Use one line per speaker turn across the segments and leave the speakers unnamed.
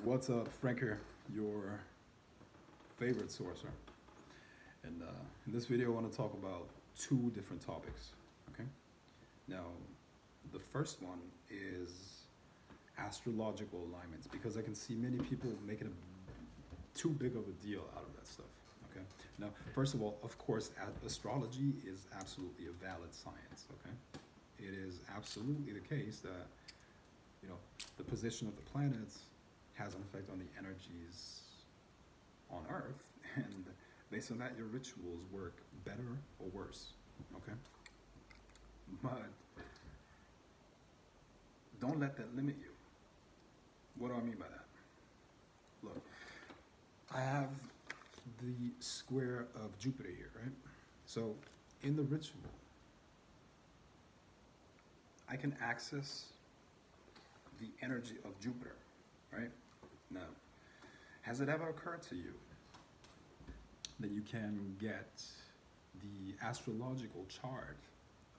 What's up, Franker, your favorite sorcerer? And in this video, I want to talk about two different topics. Okay. Now, the first one is astrological alignments because I can see many people making too big of a deal out of that stuff. Okay. Now, first of all, of course, astrology is absolutely a valid science. Okay. It is absolutely the case that the position of the planets has an effect on the energies on Earth, and based on that, your rituals work better or worse. Okay, but don't let that limit you. What do I mean by that? Look, I have the square of Jupiter here, right? So in the ritual, I can access the energy of Jupiter, right? Now, has it ever occurred to you that you can get the astrological chart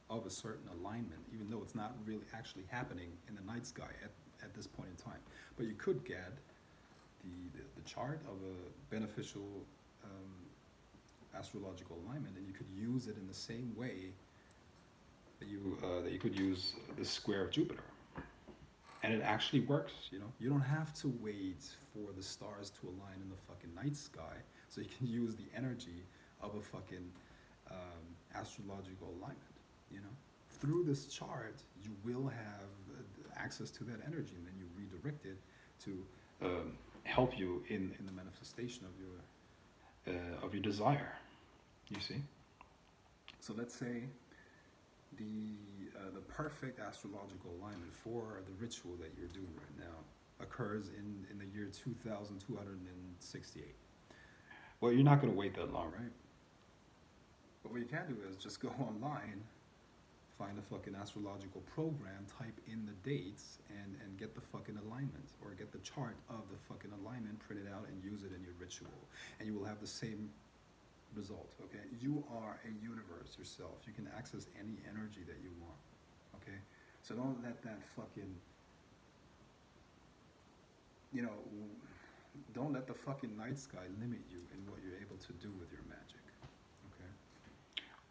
of a certain alignment, even though it's not really actually happening in the night sky at this point in time? But you could get the chart of a beneficial astrological alignment, and you could use it in the same way that you could use the square of Jupiter. And it actually works, You don't have to wait for the stars to align in the fucking night sky so you can use the energy of a fucking astrological alignment, Through this chart, you will have access to that energy, and then you redirect it to help you in the manifestation of your desire, you see? So let's say the perfect astrological alignment for the ritual that you're doing right now occurs in the year 2268. Well, you're not going to wait that long, right? But what you can do is just go online, find a fucking astrological program, type in the dates, and get the fucking alignment, or get the chart of the fucking alignment printed out and use it in your ritual. And you will have the same result, okay? You are a universe yourself. You can access any energy that you want, okay? So don't let that fucking, don't let the fucking night sky limit you in what you're able to do with your magic, okay?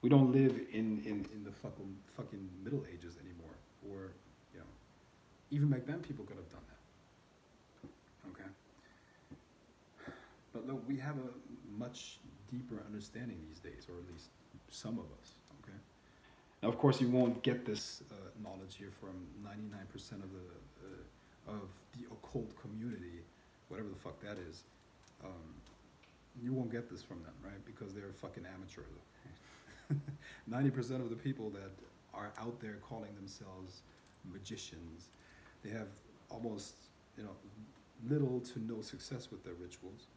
We don't live in the fucking Middle Ages anymore, or, even back then people could have done that, okay? But look, we have a much deeper understanding these days, or at least some of us, okay? Now, of course, you won't get this knowledge here from 99% of the occult community, whatever the fuck that is. You won't get this from them, right? Because they're fucking amateurs. 90% of the people that are out there calling themselves magicians, they have almost, little to no success with their rituals,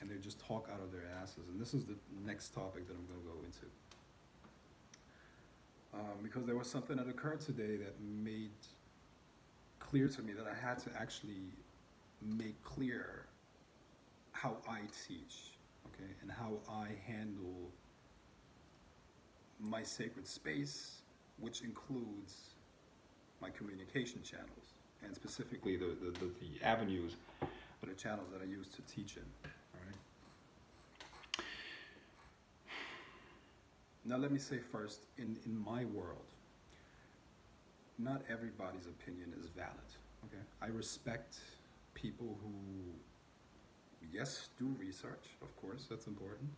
and they just talk out of their asses. And this is the next topic that I'm going to go into. Because there was something that occurred today that made clear to me that I had to actually make clear how I teach, okay, and how I handle my sacred space, which includes my communication channels, and specifically the avenues or the channels that I use to teach in. All right. Now let me say first, in my world, not everybody's opinion is valid. Okay, I respect people who, yes, do research. Of course, that's important.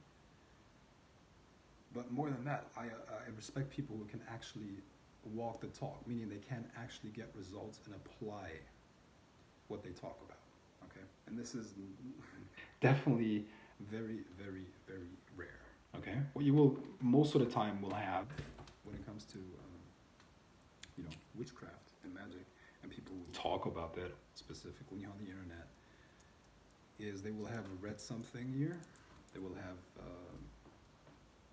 But more than that, I respect people who can actually walk the talk, meaning they can actually get results and apply what they talk about, okay? And this is definitely very, very, very rare, okay? What you will, most of the time, will have when it comes to, witchcraft and magic, and people who talk about that specifically on the internet, is they will have read something here, they will have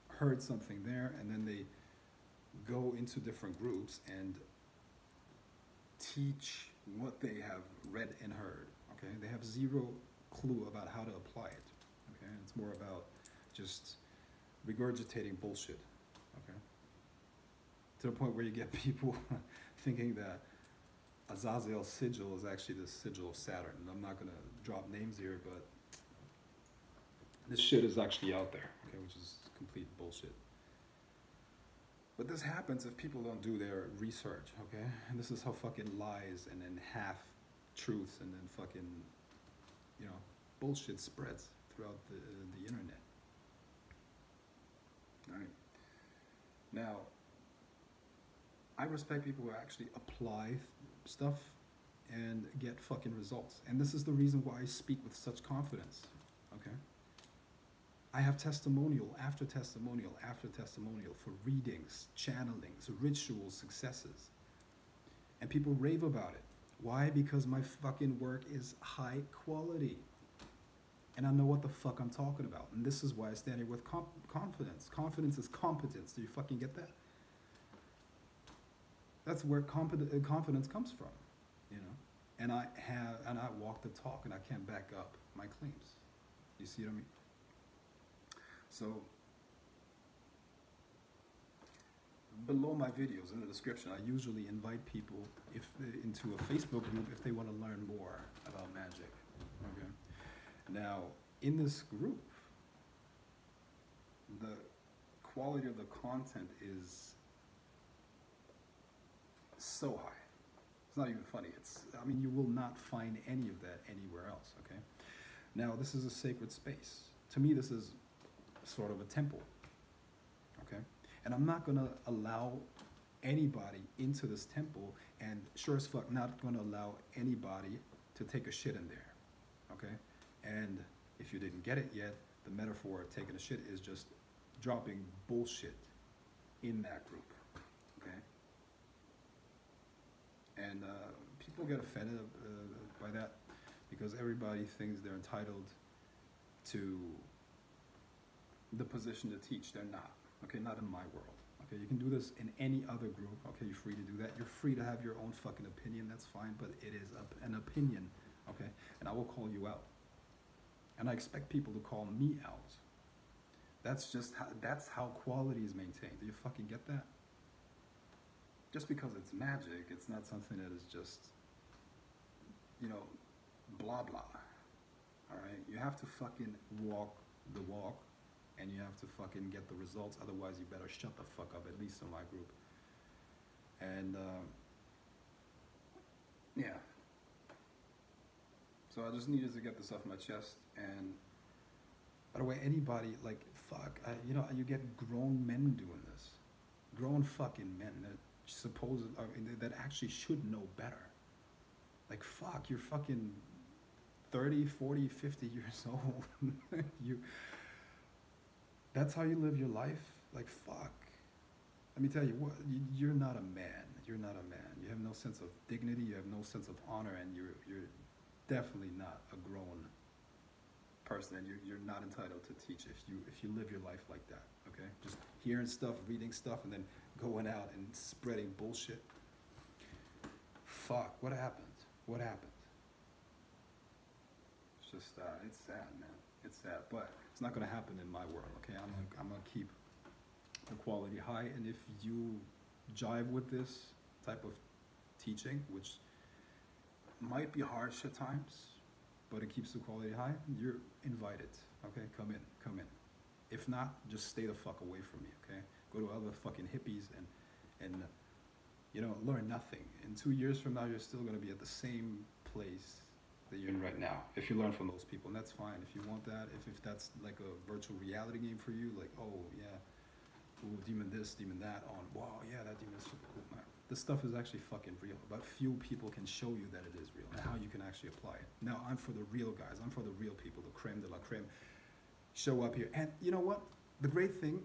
heard something there, and then they go into different groups and teach what they have read and heard, okay? They have zero clue about how to apply it, okay? It's more about just regurgitating bullshit, okay? To the point where you get people thinking that Azazel's sigil is actually the sigil of Saturn. And I'm not going to drop names here, but this shit is actually out there, okay, which is complete bullshit. But this happens if people don't do their research, okay? And this is how fucking lies and then half truths and then fucking, you know, bullshit spreads throughout the internet. All right. Now, I respect people who actually apply stuff and get fucking results. And this is the reason why I speak with such confidence, okay? I have testimonial after testimonial after testimonial for readings, channelings, ritual successes. And people rave about it. Why? Because my fucking work is high quality. And I know what the fuck I'm talking about. And this is why I stand here with confidence. Confidence is competence. Do you fucking get that? That's where confidence comes from, you know? And I walk the talk and I can't back up my claims. You see what I mean? So, below my videos in the description, I usually invite people into a Facebook group if they want to learn more about magic. Okay. Now, in this group, the quality of the content is so high. It's not even funny. I mean, you will not find any of that anywhere else. Okay. Now, this is a sacred space. To me, this is sort of a temple, okay? And I'm not gonna allow anybody into this temple, and sure as fuck not gonna allow anybody to take a shit in there, okay? And if you didn't get it yet, the metaphor of taking a shit is just dropping bullshit in that group, okay? And people get offended by that because everybody thinks they're entitled to the position to teach. They're not, okay? Not in my world, okay? You can do this in any other group, okay? You're free to do that. You're free to have your own fucking opinion, that's fine, but it is an opinion, okay? And I will call you out. And I expect people to call me out. That's how quality is maintained. Do you fucking get that? Just because it's magic, it's not something that is just, you know, blah blah, all right? You have to fucking walk the walk, and you have to fucking get the results. Otherwise, you better shut the fuck up, at least in my group. And, yeah. So I just needed to get this off my chest. And, by the way, anybody, like, fuck, you know, you get grown men doing this. Grown fucking men that actually should know better. Like, fuck, you're fucking 30, 40, 50 years old. That's how you live your life? Like, fuck. Let me tell you what, you're not a man. You're not a man. You have no sense of dignity, you have no sense of honor, and you're definitely not a grown person, and you're not entitled to teach if you live your life like that, okay? Just hearing stuff, reading stuff, and then going out and spreading bullshit. Fuck, what happened? What happened? It's just, it's sad, man. It's sad, but it's not going to happen in my world, okay? I'm going to keep the quality high, and if you jive with this type of teaching, which might be harsh at times, but it keeps the quality high, you're invited, okay? Come in. If not, just stay the fuck away from me, okay? Go to other fucking hippies and you know, learn nothing. In 2 years from now, you're still going to be at the same place that you're in right now, if you learn from those people, and that's fine. If you want that, if that's like a virtual reality game for you, like, oh yeah, ooh, demon this, demon that, on, wow, yeah, that demon is super cool, man. This stuff is actually fucking real, but few people can show you that it is real and how you can actually apply it. Now, I'm for the real guys, I'm for the real people, the creme de la creme. Show up here, and you know what? The great thing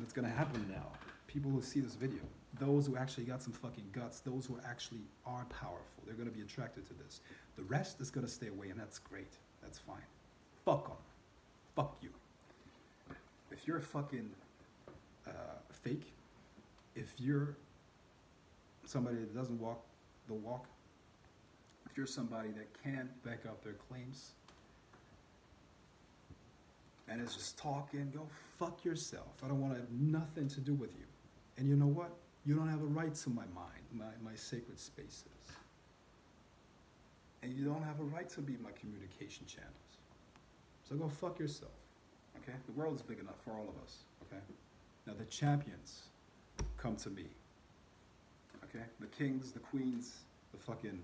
that's gonna happen now, people who see this video, those who actually got some fucking guts, those who actually are powerful, they're gonna be attracted to this. The rest is gonna stay away, and that's great. That's fine. Fuck them. Fuck you. If you're a fucking fake, if you're somebody that doesn't walk the walk, if you're somebody that can't back up their claims, and it's just talking, go fuck yourself. I don't want to have nothing to do with you. And you know what? You don't have a right to my mind, my sacred spaces. you don't have a right to be my communication channels. So go fuck yourself, okay? The world is big enough for all of us, okay? Now the champions come to me, okay? The kings, the queens, the fucking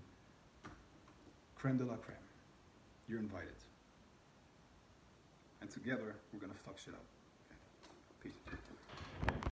creme de la creme. You're invited. And together, we're gonna fuck shit up. Okay? Peace.